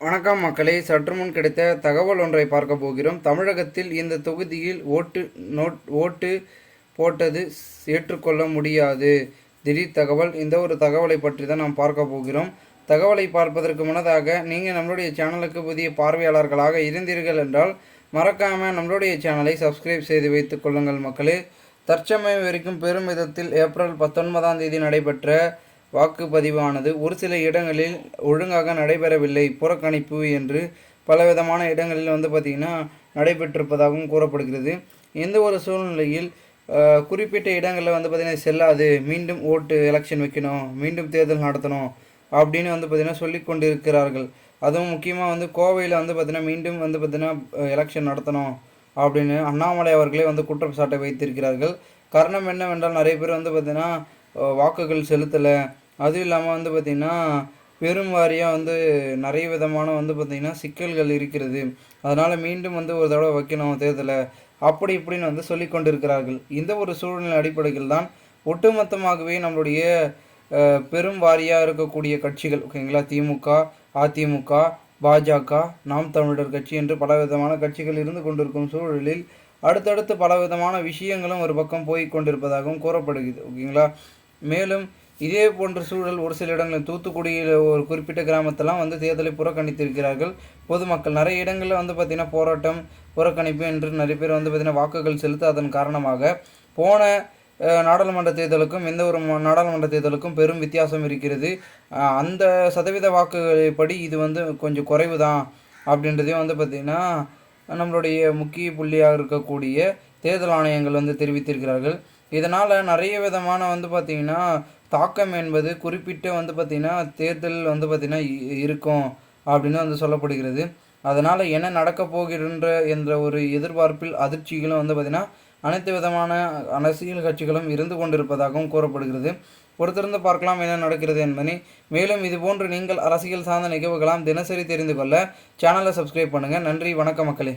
வணக்கம் மக்களே, சற்று முன் கிடைத்த தகவல் ஒன்றை பார்க்க போகிறோம். தமிழகத்தில் இந்த தொகுதியில் ஓட்டு போட்டது ஏற்றுக்கொள்ள முடியாது. திடீர் தகவல். இந்த ஒரு தகவலை பற்றி தான் நாம் பார்க்க போகிறோம். தகவலை பார்ப்பதற்கு முன்னதாக நீங்கள் நம்மளுடைய சேனலுக்கு புதிய பார்வையாளர்களாக இருந்தீர்கள் என்றால் மறக்காமல் நம்மளுடைய சேனலை சப்ஸ்கிரைப் செய்து வைத்துக் கொள்ளுங்கள் மக்களே. தற்சமயம் வரைக்கும் பெரும் விதத்தில் ஏப்ரல் 19ஆம் தேதி நடைபெற்ற வாக்குப்பதிவானது ஒரு சில இடங்களில் ஒழுங்காக நடைபெறவில்லை, புறக்கணிப்பு என்று பலவிதமான இடங்களில் பார்த்திங்கன்னா நடைபெற்றிருப்பதாகவும் கூறப்படுகிறது. இந்த ஒரு சூழ்நிலையில் குறிப்பிட்ட இடங்களில் பார்த்திங்கன்னா செல்லாது, மீண்டும் எலெக்ஷன் வைக்கணும், மீண்டும் தேர்தல் நடத்தணும் அப்படின்னு பார்த்திங்கன்னா சொல்லி கொண்டு இருக்கிறார்கள். அதுவும் முக்கியமாக கோவையில் பார்த்திங்கன்னா மீண்டும் பார்த்திங்கன்னா எலெக்ஷன் நடத்தணும் அப்படின்னு அண்ணாமலை அவர்களே குற்றச்சாட்டை வைத்திருக்கிறார்கள். காரணம் என்னவென்றால் நிறைய பேர் பார்த்திங்கன்னா வாக்குகள் செலுத்தலை, அதுவும் இல்லாமல் பார்த்திங்கன்னா பெரும் வாரியாக நிறைய விதமான பார்த்திங்கன்னா சிக்கல்கள் இருக்கிறது, அதனால் மீண்டும் ஒரு தடவை வைக்கணும் தேர்தலை அப்படி இப்படின்னு சொல்லி கொண்டிருக்கிறார்கள். இந்த ஒரு சூழ்நிலை அடிப்படையில் தான் ஒட்டுமொத்தமாகவே நம்மளுடைய பெரும் வாரியாக இருக்கக்கூடிய கட்சிகள், ஓகேங்களா, திமுக, அதிமுக, பாஜக, நாம் தமிழர் கட்சி என்று பலவிதமான கட்சிகள் இருந்து கொண்டிருக்கும் சூழலில் அடுத்தடுத்து பலவிதமான விஷயங்களும் ஒரு பக்கம் போய் கொண்டிருப்பதாகவும் கூறப்படுகிறது, ஓகேங்களா. மேலும் இதே போன்ற சூழல் ஒரு சில இடங்களில் தூத்துக்குடியில் ஒரு குறிப்பிட்ட கிராமத்தெல்லாம் தேர்தலை புறக்கணித்திருக்கிறார்கள் பொதுமக்கள். நிறைய இடங்களில் பார்த்திங்கன்னா போராட்டம், புறக்கணிப்பு என்று நிறைய பேர் பார்த்திங்கன்னா வாக்குகள் செலுத்த அதன் காரணமாக போன நாடாளுமன்ற தேர்தலுக்கும் இந்த ஒரு நாடாளுமன்ற தேர்தலுக்கும் பெரும் வித்தியாசம் இருக்கிறது. அந்த சதவீத வாக்குப்படி இது கொஞ்சம் குறைவு தான் அப்படின்றதையும் பார்த்திங்கன்னா நம்மளுடைய முக்கிய புள்ளியாக இருக்கக்கூடிய தேர்தல் ஆணையங்கள் தெரிவித்திருக்கிறார்கள். இதனால் நிறைய விதமான பார்த்திங்கன்னா தாக்கம் என்பது குறிப்பிட்ட பார்த்திங்கன்னா தேர்தல் பார்த்திங்கன்னா இருக்கும் அப்படின்னு சொல்லப்படுகிறது. அதனால் என்ன நடக்கப் போகின்ற என்ற ஒரு எதிர்பார்ப்பில் அதிர்ச்சிகளும் பார்த்திங்கன்னா அனைத்து விதமான அரசியல் கட்சிகளும் இருந்து கொண்டிருப்பதாகவும் கூறப்படுகிறது. பொறுத்திருந்து பார்க்கலாம் என்ன நடக்கிறது என்பதை. மேலும் இதுபோன்று நீங்கள் அரசியல் சார்ந்த நிகழ்வுகளாம் தினசரி தெரிந்து கொள்ள சேனலை சப்ஸ்கிரைப் பண்ணுங்கள். நன்றி, வணக்கம் மக்களே.